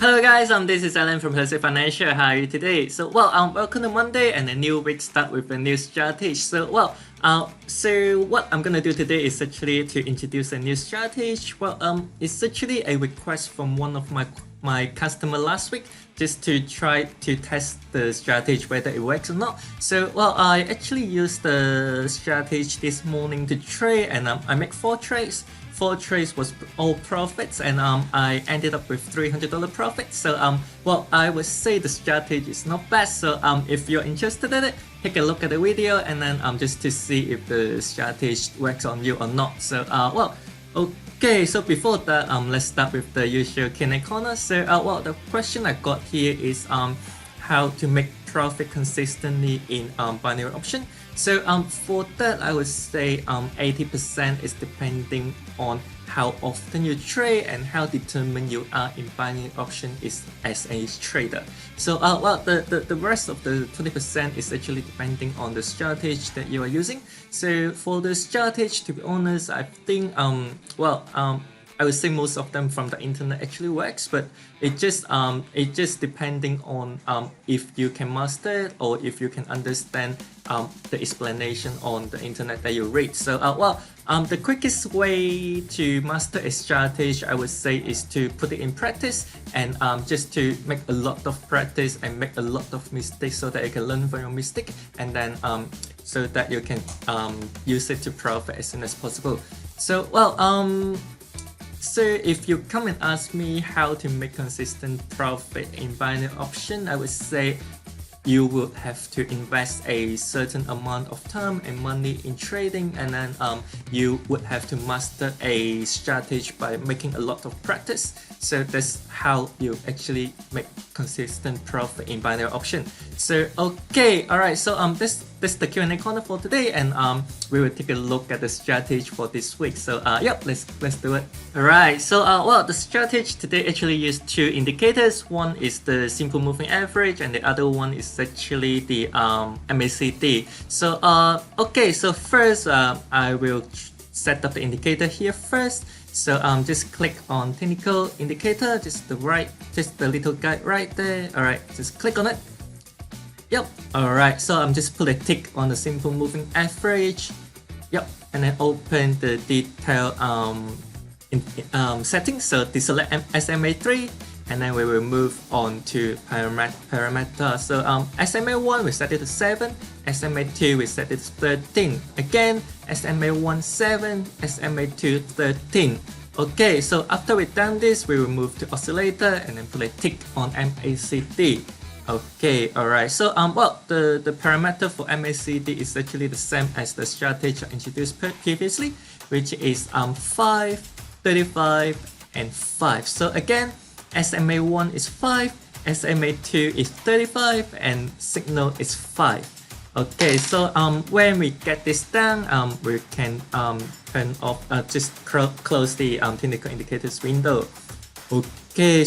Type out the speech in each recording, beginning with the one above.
Hello guys, this is Alan from Hirose Financial. How are you today? Welcome to Monday and a new week start with a new strategy. So what I'm gonna do today is actually to introduce a new strategy. It's actually a request from one of my customer last week just to try to test the strategy whether it works or not. I actually used the strategy this morning to trade, and I make 4 trades. 4 trades was all profits, and I ended up with $300 profit. I would say the strategy is not bad. If you're interested in it, take a look at the video and then just to see if the strategy works on you or not. Okay. So before that, let's start with the usual Q&A corner. The question I got here is how to make profit consistently in binary option. For that, I would say 80% is depending on how often you trade and how determined you are in binary option is as a trader. The rest of the 20% is actually depending on the strategy that you are using. So for the strategy, to be honest, I think I would say most of them from the internet actually works, but it just depending on if you can master it or if you can understand the explanation on the internet that you read. The quickest way to master a strategy, I would say, is to put it in practice and just to make a lot of practice and make a lot of mistakes so that you can learn from your mistake, and then so that you can use it to profit as soon as possible. So if you come and ask me how to make consistent profit in binary option, I would say you would have to invest a certain amount of time and money in trading, and then you would have to master a strategy by making a lot of practice. So that's how you actually make consistent profit in binary option. Alright, this the Q&A corner for today, and we will take a look at the strategy for this week. Let's do it. Alright, the strategy today actually uses 2 indicators. One is the simple moving average, and the other one is actually the MACD. First I will set up the indicator here first. Just click on technical indicator, just the little guide right there. Alright, just click on it. Yep. Alright, so I'm just put a tick on the simple moving average. Yep, and then open the detail settings. So deselect SMA3, and then we will move on to parameter. SMA1 we set it to 7, SMA2 we set it to 13. Again, SMA1 7, SMA2 13. Okay, so after we've done this, we will move to oscillator and then put a tick on MACD. Okay, alright. The parameter for MACD is actually the same as the strategy I introduced previously, which is 5, 35, and 5. So again, SMA1 is 5, SMA2 is 35, and signal is 5. Okay, when we get this done, we can turn off, just close the technical indicators window. Okay,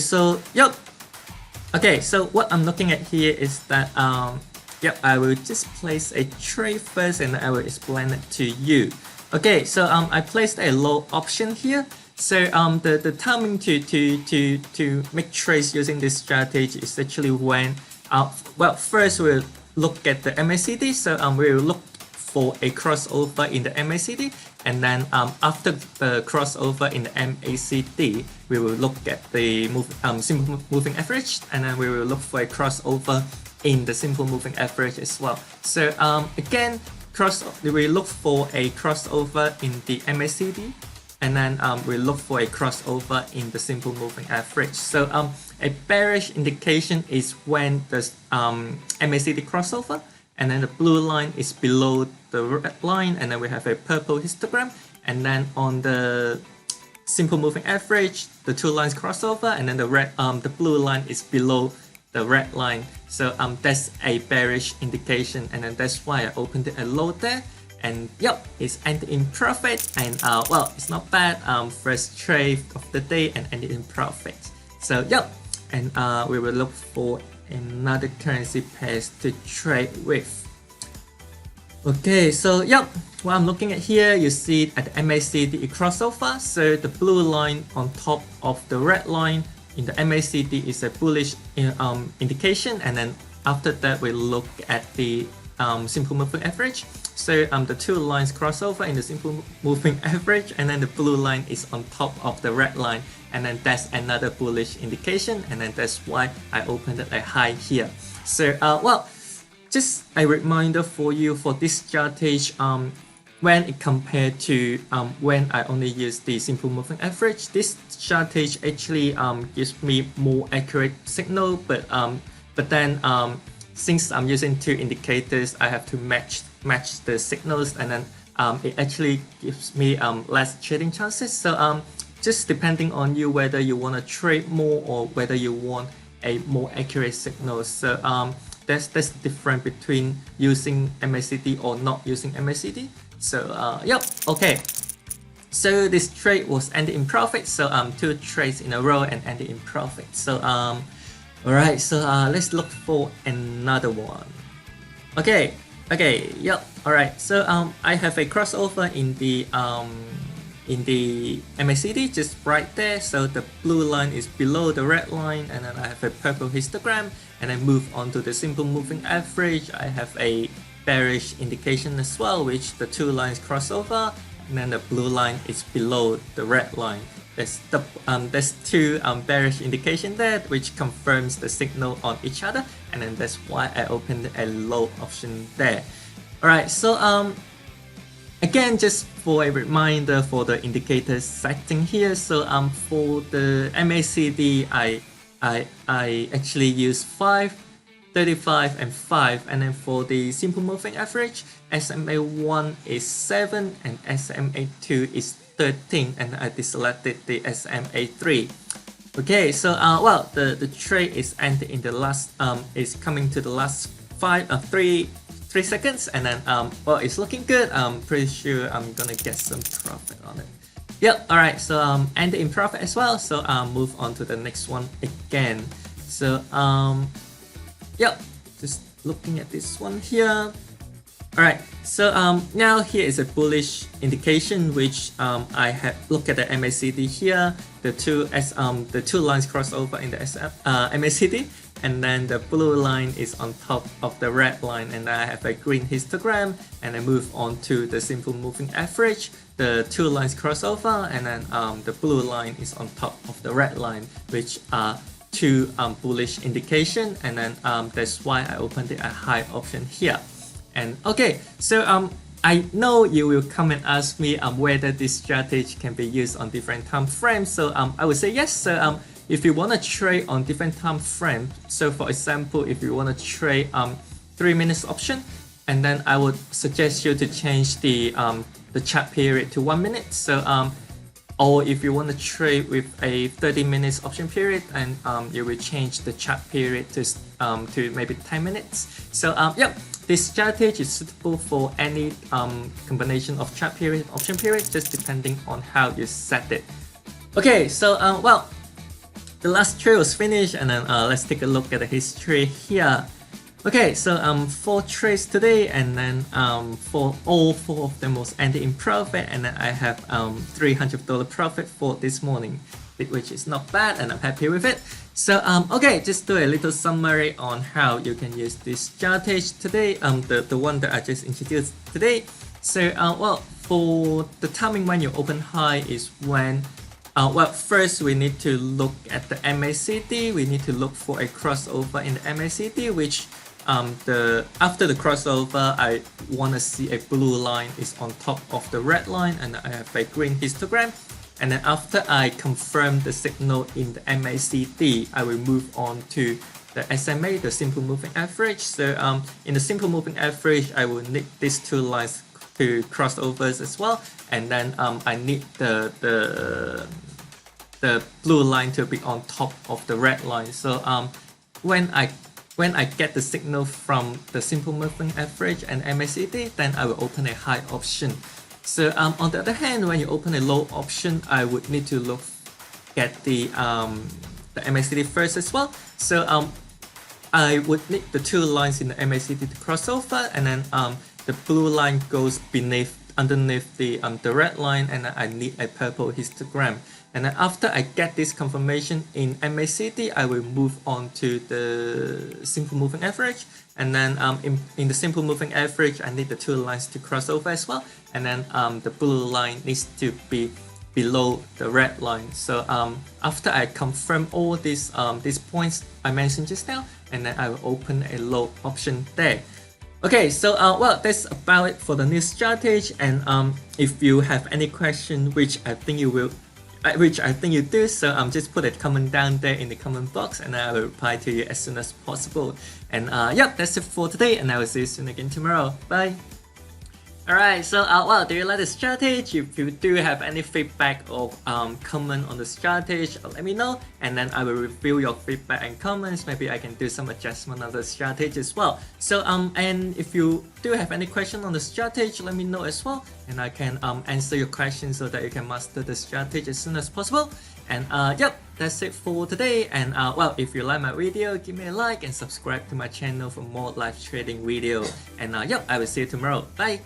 Okay, so what I'm looking at here is that I will just place a trade first and I will explain it to you. Okay, I placed a low option here. The timing to make trades using this strategy is actually when first we'll look at the MACD. We will look for a crossover in the MACD, and then after the crossover in the MACD, we will look at the simple moving average, and then we will look for a crossover in the simple moving average as well. Again, we look for a crossover in the MACD, and then we look for a crossover in the simple moving average. A bearish indication is when the MACD crossover, and then the blue line is below the red line, and then we have a purple histogram, and then on the simple moving average, the 2 lines crossover, and then the blue line is below the red line. That's a bearish indication, and then that's why I opened it at low there. And yep, it's ended in profit, and it's not bad. First trade of the day and ended in profit. We will look for another currency pairs to trade with. Okay, what I'm looking at here, you see at the MACD crossover. So the blue line on top of the red line in the MACD is a bullish indication, and then after that we look at the simple moving average. So the two lines cross over in the simple moving average, and then the blue line is on top of the red line, and then that's another bullish indication, and then that's why I opened at a high here. So well, just a reminder for you for this strategy, when it compared to when I only use the simple moving average, this strategy actually gives me more accurate signal, but then since I'm using two indicators, I have to match the signals, and then it actually gives me less trading chances. So just depending on you whether you want to trade more or whether you want a more accurate signal. So that's the difference between using MACD or not using MACD. So yep, okay. So this trade was ended in profit. So two trades in a row and ended in profit. So alright, so let's look for another one. Okay, yep, alright. So I have a crossover in the MACD just right there. So the blue line is below the red line, and then I have a purple histogram, and I move on to the simple moving average. I have a bearish indication as well, which the two lines cross over, and then the blue line is below the red line. There's two bearish indication there, which confirms the signal on each other, and then that's why I opened a low option there. Alright, so again, just for a reminder for the indicator setting here, so for the MACD, I actually use 5, 35 and 5, and then for the simple moving average, SMA1 is 7 and SMA2 is 13, and I deselected the SMA3. Okay, so well, the trade is ended in the last is coming to the last 3 seconds, and then well, it's looking good. I'm pretty sure I'm gonna get some profit on it. Yep, alright, so ended in profit as well. So move on to the next one again. So yep, just looking at this one here. Alright, so now here is a bullish indication, which I have looked at the MACD here. The two lines cross over in the MACD, and then the blue line is on top of the red line, and I have a green histogram, and I move on to the simple moving average. The two lines cross over, and then the blue line is on top of the red line, which are two bullish indication, and then that's why I opened it at high option here. And okay, so I know you will come and ask me whether this strategy can be used on different time frames. So I would say yes. So if you want to trade on different time frames, so for example, if you want to trade 3 minutes option, and then I would suggest you to change the chart period to 1 minute. So or if you want to trade with a 30 minutes option period, and you will change the chart period to maybe 10 minutes. So yep, this strategy is suitable for any combination of chart period and option period, just depending on how you set it. Okay, so well, the last trade was finished, and then let's take a look at the history here. Okay, so 4 trades today, and then for all 4 of them was ended in profit, and then I have $300 profit for this morning, which is not bad, and I'm happy with it. So okay, just do a little summary on how you can use this strategy today, the one that I just introduced today. So well, for the timing when you open high is when well, first we need to look at the MACD. We need to look for a crossover in the MACD, which after the crossover, I want to see a blue line is on top of the red line, and I have a green histogram. And then after I confirm the signal in the MACD, I will move on to the SMA, the simple moving average. So in the simple moving average, I will need these two lines to crossovers as well, and then I need the blue line to be on top of the red line. So when I get the signal from the simple moving average and MACD, then I will open a high option. So on the other hand, when you open a low option, I would need to look at the MACD first as well. So I would need the two lines in the MACD to cross over, and then the blue line goes beneath underneath the red line, and I need a purple histogram. And then after I get this confirmation in MACD, I will move on to the simple moving average. And then in the simple moving average, I need the two lines to cross over as well. And then the blue line needs to be below the red line. So after I confirm all these points I mentioned just now, and then I will open a load option there. Okay, so well, that's about it for the new strategy. And if you have any question, which I think you do, so just put a comment down there in the comment box, and I will reply to you as soon as possible. And yep, that's it for today, and I will see you soon again tomorrow. Bye. Alright, so well, do you like the strategy? If you do have any feedback or comment on the strategy, let me know, and then I will review your feedback and comments. Maybe I can do some adjustment of the strategy as well. So and if you do have any question on the strategy, let me know as well, and I can answer your questions so that you can master the strategy as soon as possible. And yep, that's it for today. And well, if you like my video, give me a like and subscribe to my channel for more live trading video. And yep, I will see you tomorrow. Bye.